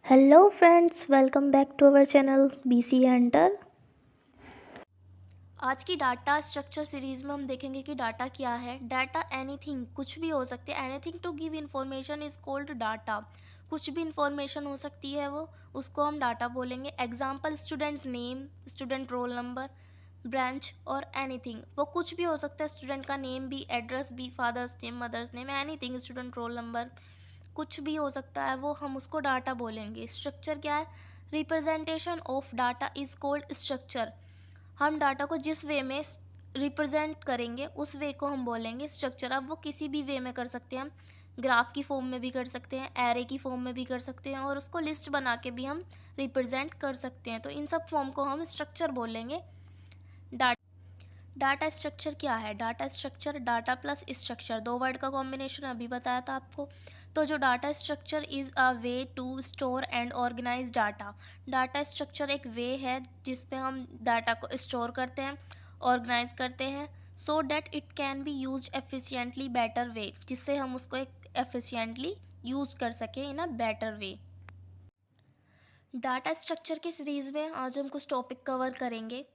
Hello friends, welcome back to our channel BC hunter. आज की data structure series में हम देखेंगे कि डाटा क्या है। डाटा एनीथिंग, कुछ भी हो सकती है। Anything to give information is called data. कुछ भी इंफॉर्मेशन हो सकती है वो, उसको हम डाटा बोलेंगे। Example student name, student roll number, branch और एनीथिंग। वो कुछ भी हो सकता है, स्टूडेंट का नेम भी, एड्रेस भी, father's name, mother's name, anything, student roll number, कुछ भी हो सकता है वो, हम उसको डाटा बोलेंगे। स्ट्रक्चर क्या है? Representation of data is called structure. हम डाटा को जिस वे में रिप्रेजेंट करेंगे उस वे को हम बोलेंगे स्ट्रक्चर। अब वो किसी भी वे में कर सकते हैं, हम ग्राफ की फॉर्म में भी कर सकते हैं, एरे की फॉर्म में भी कर सकते हैं, और उसको लिस्ट बना के भी हम रिप्रेजेंट कर सकते हैं। तो इन सब फॉर्म को हम स्ट्रक्चर बोलेंगे। डाटा डाटा स्ट्रक्चर क्या है? Data structure data plus structure, दो वर्ड का कॉम्बिनेशन अभी बताया था आपको। तो जो data structure is a way to store and organise data. Data structure एक वे है जिसपे हम डाटा को स्टोर करते हैं, ऑर्गेनाइज करते हैं, so that it can be use efficiently better way, जिससे हम उसको एक एफिशिएंटली यूज़ कर सकें in a better way. Data structure की सीरीज़ में आज हम कुछ टॉपिक कवर करेंगे।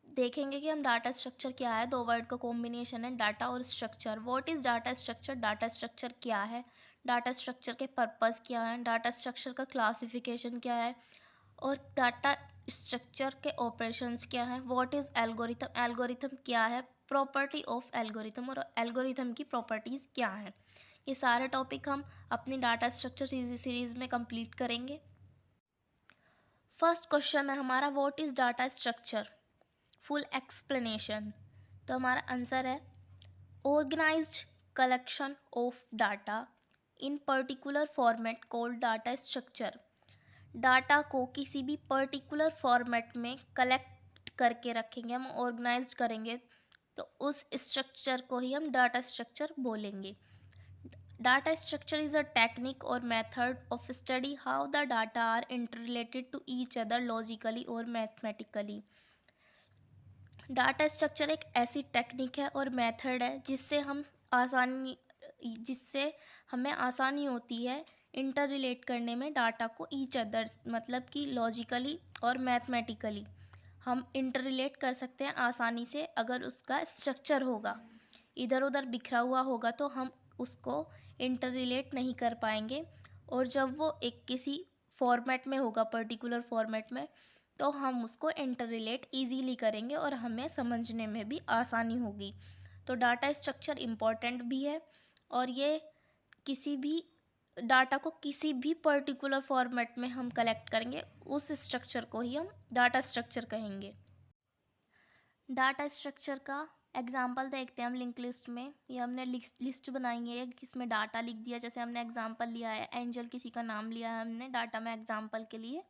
देखेंगे कि हम डाटा स्ट्रक्चर क्या है। दो वर्ड का कॉम्बिनेशन है, डाटा और structure. What is data structure? Data structure क्या है? डाटा स्ट्रक्चर के पर्पस क्या है? डाटा स्ट्रक्चर का क्लासिफिकेशन क्या है? और डाटा स्ट्रक्चर के ऑपरेशंस क्या हैं? What is algorithm? एल्गोरिथम क्या है? प्रॉपर्टी ऑफ एल्गोरिथम, और एल्गोरिथम की प्रॉपर्टीज़ क्या हैं? ये सारे टॉपिक हम अपनी डाटा स्ट्रक्चर सीरीज़ में कंप्लीट करेंगे। फर्स्ट क्वेश्चन है हमारा, what is data structure? Full explanation. तो हमारा आंसर है organised collection of data in particular format called data structure. Data को किसी भी पर्टिकुलर फॉर्मेट में कलेक्ट करके रखेंगे, हम ऑर्गेनाइज करेंगे, तो उस स्ट्रक्चर को ही हम डाटा स्ट्रक्चर बोलेंगे। Data structure is a technique और method of study how the data are interrelated to each other logically और मैथमेटिकली। डाटा स्ट्रक्चर एक ऐसी टेक्निक है और मेथड है जिससे हमें आसानी होती है इंटर रिलेट करने में डाटा को ईच अदर्स, मतलब कि लॉजिकली और मैथमेटिकली हम इंटर रिलेट कर सकते हैं आसानी से। अगर उसका स्ट्रक्चर होगा, इधर उधर बिखरा हुआ होगा, तो हम उसको इंटर रिलेट नहीं कर पाएंगे। और जब वो एक किसी फॉर्मेट में होगा, पर्टिकुलर फॉर्मेट में, तो हम उसको इंटर रिलेट ईजीली करेंगे और हमें समझने में भी आसानी होगी। तो डाटा स्ट्रक्चर इम्पॉर्टेंट भी है, और ये किसी भी डाटा को किसी भी पर्टिकुलर फॉर्मेट में हम कलेक्ट करेंगे, उस स्ट्रक्चर को ही हम डाटा स्ट्रक्चर कहेंगे। डाटा स्ट्रक्चर का एग्जाम्पल देखते हैं हम लिंक लिस्ट में। ये हमने लिस्ट बनाई है, इसमें डाटा लिख दिया। जैसे हमने एग्जाम्पल लिया है, एंजल किसी का नाम लिया है हमने डाटा में एग्जाम्पल के लिए,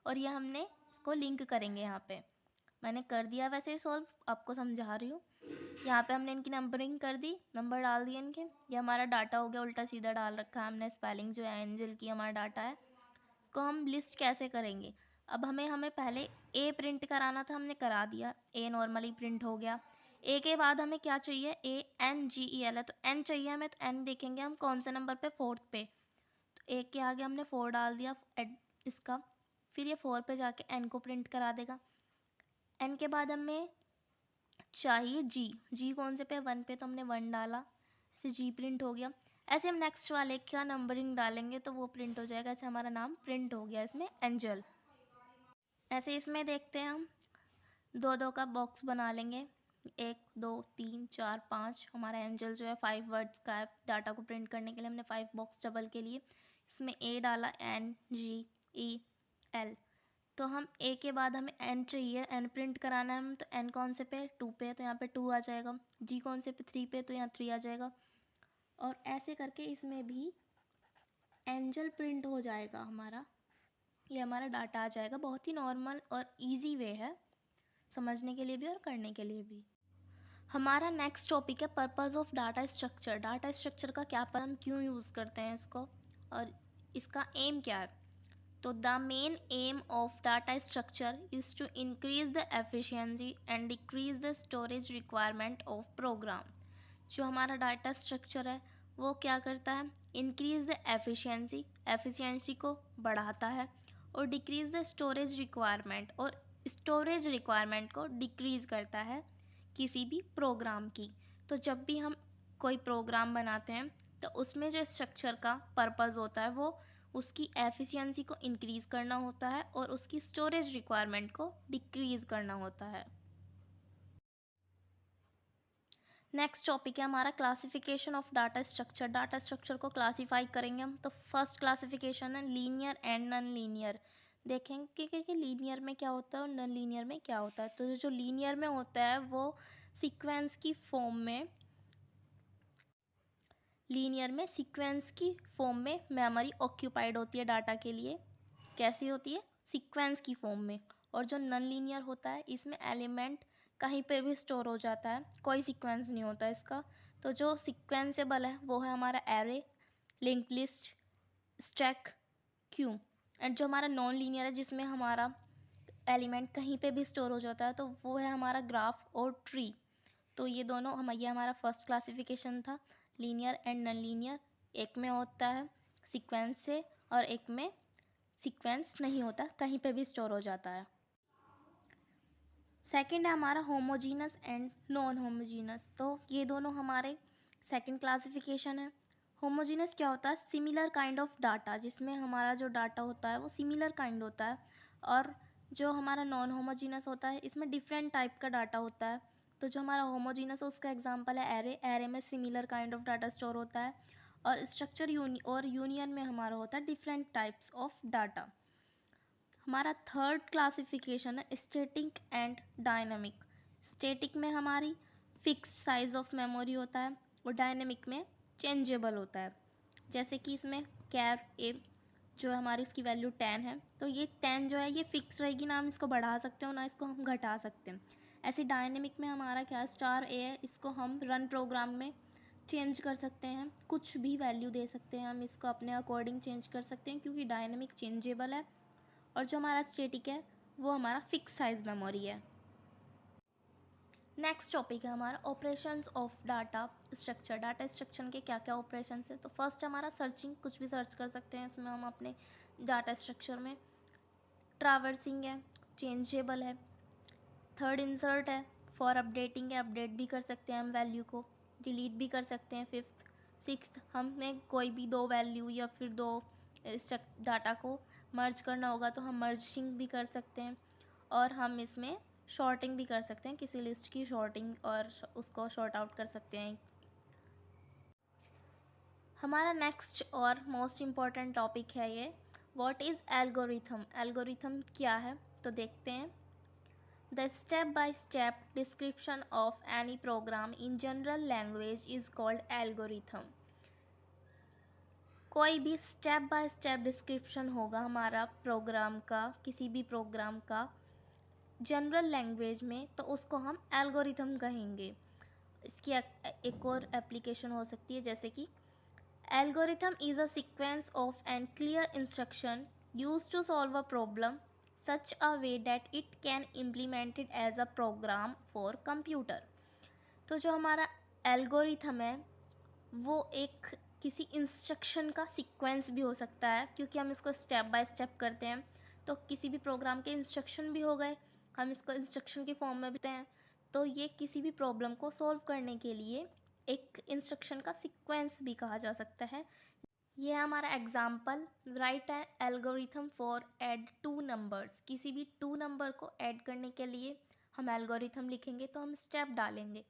और ये हमने इसको लिंक करेंगे। यहाँ पे मैंने कर दिया वैसे सॉल्व, आपको समझा रही हूँ। यहाँ पे हमने इनकी नंबरिंग कर दी, नंबर डाल दिए इनके। ये हमारा डाटा हो गया, उल्टा सीधा डाल रखा है हमने स्पेलिंग, जो है एंजल की हमारा डाटा है। इसको हम लिस्ट कैसे करेंगे? अब हमें पहले ए प्रिंट कराना था, हमने करा दिया, ए नॉर्मली प्रिंट हो गया। ए के बाद हमें क्या चाहिए? ANGEL है, तो एन चाहिए हमें, तो एन देखेंगे हम कौन से नंबर पे, फोर्थ पे। तो ए के आगे हमने 4 डाल दिया इसका, फिर ये 4 पे जाके एन को प्रिंट करा देगा। एन के बाद हमें चाहिए जी, जी कौन से पे, 1 पे, तो हमने 1 डाला, ऐसे जी प्रिंट हो गया। ऐसे हम नेक्स्ट वाले का नंबरिंग डालेंगे तो वो प्रिंट हो जाएगा। ऐसे हमारा नाम प्रिंट हो गया इसमें, एंजल। ऐसे इसमें देखते हैं हम, दो दो का बॉक्स बना लेंगे, 1 2 3 4 5। हमारा एंजल जो है 5 वर्ड्स का है, डाटा को प्रिंट करने के लिए हमने 5 बॉक्स डबल के लिए इसमें ए डाला, NGEL। तो हम ए के बाद हमें एन चाहिए, एन प्रिंट कराना है हम, तो एन कौन से पे, 2 पे, तो यहाँ पे 2 आ जाएगा। जी कौन से पे, 3 पे, तो यहाँ 3 आ जाएगा। और ऐसे करके इसमें भी एंजल प्रिंट हो जाएगा हमारा। ये हमारा डाटा आ जाएगा। बहुत ही नॉर्मल और इजी वे है समझने के लिए भी और करने के लिए भी। हमारा नेक्स्ट टॉपिक है purpose of data structure. Data structure का क्या, पर हम क्यों यूज़ करते हैं इसको, और इसका एम क्या है? तो the main aim of data structure is to increase the efficiency and decrease the storage requirement of program. जो हमारा डाटा स्ट्रक्चर है वो क्या करता है? इंक्रीज द एफिशिएंसी, एफिशिएंसी को बढ़ाता है और डिक्रीज द स्टोरेज रिक्वायरमेंट, और स्टोरेज रिक्वायरमेंट को डिक्रीज़ करता है किसी भी प्रोग्राम की। तो जब भी हम कोई प्रोग्राम बनाते हैं तो उसमें जो स्ट्रक्चर का पर्पज़ होता है वो उसकी एफिशिएंसी को इंक्रीज़ करना होता है और उसकी स्टोरेज रिक्वायरमेंट को डिक्रीज़ करना होता है। नेक्स्ट टॉपिक है हमारा classification of data structure. Data structure को क्लासीफाई करेंगे हम। तो फर्स्ट क्लासिफिकेशन है लीनियर एंड नॉन लीनियर। देखेंगे कि लीनियर में क्या होता है और नॉन लीनियर में क्या होता है। तो जो लीनियर में होता है वो सीक्वेंस की फॉर्म में, लीनियर में सीक्वेंस की फॉर्म में मेमोरी ऑक्यूपाइड होती है डाटा के लिए। कैसी होती है? सीक्वेंस की फॉर्म में। और जो नॉन लीनियर होता है इसमें एलिमेंट कहीं पे भी स्टोर हो जाता है, कोई सीक्वेंस नहीं होता इसका। तो जो सीक्वेंसेबल है वो है हमारा array, link list, stack, Q. And जो हमारा नॉन लीनियर है जिसमें हमारा एलिमेंट कहीं पे भी स्टोर हो जाता है तो वो है हमारा ग्राफ और ट्री। तो ये दोनों ये हमारा फर्स्ट क्लासिफिकेशन था, लीनियर एंड नॉन लीनियर। एक में होता है सीक्वेंस से और एक में सीक्वेंस नहीं होता, कहीं पे भी स्टोर हो जाता है। सेकंड है हमारा होमोजीनस एंड नॉन होमोजीनस। तो ये दोनों हमारे सेकंड क्लासिफिकेशन है। होमोजीनस क्या होता है? सिमिलर काइंड ऑफ डाटा, जिसमें हमारा जो डाटा होता है वो सिमिलर काइंड होता है। और जो हमारा नॉन होमोजीनस होता है इसमें डिफरेंट टाइप का डाटा होता है। तो जो हमारा होमोजीनस है उसका एग्जांपल है एरे। एरे में similar kind of data store होता है। और स्ट्रक्चर यूनियन में हमारा होता है डिफरेंट टाइप्स ऑफ डाटा। हमारा थर्ड क्लासिफिकेशन है स्टैटिक एंड डायनामिक। स्टैटिक में हमारी फिक्स्ड साइज ऑफ मेमोरी होता है और डायनामिक में चेंजेबल होता है। जैसे कि इसमें कैर ए जो हमारी उसकी वैल्यू 10 है, तो ये 10 जो है ये फिक्स रहेगी, ना हम इसको बढ़ा सकते हो ना इसको हम घटा सकते हैं। ऐसे डायनेमिक में हमारा क्या स्टार ए है, इसको हम रन प्रोग्राम में चेंज कर सकते हैं, कुछ भी वैल्यू दे सकते हैं, हम इसको अपने अकॉर्डिंग चेंज कर सकते हैं क्योंकि डायनेमिक चेंजेबल है। और जो हमारा स्टैटिक है वो हमारा फिक्स साइज मेमोरी है। नेक्स्ट टॉपिक है हमारा operations of data structure. Data structure के क्या क्या ऑपरेशंस है? तो फर्स्ट हमारा सर्चिंग, कुछ भी सर्च कर सकते हैं इसमें हम अपने डाटा स्ट्रक्चर में। ट्रैवर्सिंग है, चेंजेबल है। थर्ड इंसर्ट है, फॉर अपडेटिंग है, अपडेट भी कर सकते हैं हम वैल्यू को, डिलीट भी कर सकते हैं। फिफ्थ सिक्स्थ, हमें कोई भी दो वैल्यू या फिर दो डाटा को मर्ज करना होगा तो हम मर्जिंग भी कर सकते हैं। और हम इसमें शॉर्टिंग भी कर सकते हैं, किसी लिस्ट की शॉर्टिंग और उसको शॉर्ट आउट कर सकते हैं। हमारा नेक्स्ट और मोस्ट इम्पॉर्टेंट टॉपिक है ये, व्हाट इज़ एल्गोरिथम। एल्गोरिथम क्या है तो देखते हैं। The step-by-step description of any program in general language is called algorithm. कोई भी स्टेप बाय स्टेप डिस्क्रिप्शन होगा हमारा प्रोग्राम का, किसी भी प्रोग्राम का जनरल लैंग्वेज में, तो उसको हम एल्गोरिथम कहेंगे। इसकी एक और एप्लीकेशन हो सकती है, जैसे कि algorithm is a sequence of an clear instruction used to solve a problem such a way that it can implement it as a program for computer. तो जो हमारा एल्गोरिथम है वो एक किसी इंस्ट्रक्शन का सीक्वेंस भी हो सकता है, क्योंकि हम इसको स्टेप बाय स्टेप करते हैं। तो किसी भी प्रोग्राम के इंस्ट्रक्शन भी हो गए, हम इसको इंस्ट्रक्शन की फॉर्म में भी हैं। तो ये किसी भी प्रॉब्लम को सॉल्व करने के लिए एक इंस्ट्रक्शन का सीक्वेंस भी कहा जा सकता है। ये है हमारा example, right an algorithm for add two numbers. किसी भी टू नंबर को ऐड करने के लिए हम एल्गोरिथम लिखेंगे तो हम स्टेप डालेंगे।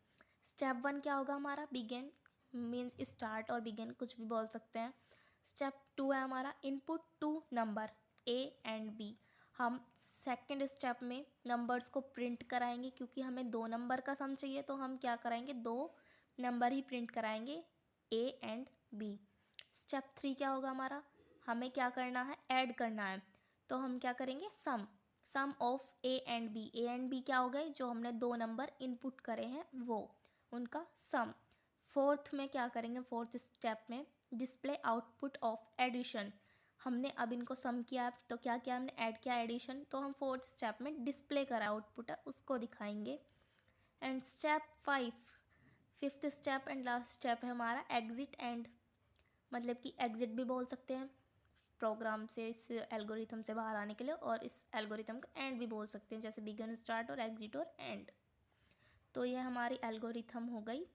स्टेप 1 क्या होगा हमारा? बिगिन, मीन्स स्टार्ट और बिगिन कुछ भी बोल सकते हैं। स्टेप 2 है हमारा input two number A and B. हम सेकंड स्टेप में नंबर्स को प्रिंट कराएंगे, क्योंकि हमें दो नंबर का सम चाहिए तो हम क्या कराएंगे, दो नंबर ही प्रिंट कराएंगे, ए एंड बी। स्टेप 3 क्या होगा हमारा? हमें क्या करना है? ऐड करना है। तो हम क्या करेंगे? Sum of A and B. A and B क्या हो गए? जो हमने दो नंबर इनपुट करे हैं वो, उनका सम। फोर्थ में क्या करेंगे? फोर्थ स्टेप में डिस्प्ले आउटपुट ऑफ एडिशन। हमने अब इनको सम किया है तो क्या किया हमने? ऐड किया, एडिशन। तो हम फोर्थ स्टेप में डिस्प्ले करा आउटपुट है उसको दिखाएंगे। And step 5, fifth step and last step है हमारा एग्जिट एंड, मतलब कि एग्जिट भी बोल सकते हैं। प्रोग्राम से, इस एल्गोरिथम से बाहर आने के लिए, और इस एल्गोरिथम का एंड भी बोल सकते हैं, जैसे बिगिन, स्टार्ट और एग्जिट और एंड। तो ये हमारी एल्गोरिथम हो गई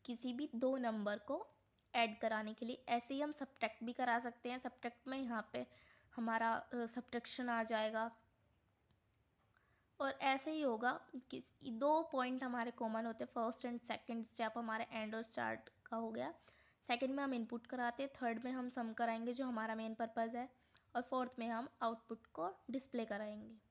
किसी भी दो नंबर को ऐड कराने के लिए। ऐसे ही हम सब्ट्रैक्ट भी करा सकते हैं। सब्ट्रैक्ट में यहाँ पे हमारा सब्ट्रैक्शन आ जाएगा, और ऐसे ही होगा कि दो पॉइंट हमारे कॉमन होते हैं, फर्स्ट एंड सेकंड स्टेप हमारे एंड और स्टार्ट का हो गया। सेकंड में हम इनपुट कराते हैं, थर्ड में हम सम कराएंगे जो हमारा मेन पर्पज़ है, और फोर्थ में हम आउटपुट को डिस्प्ले कराएंगे।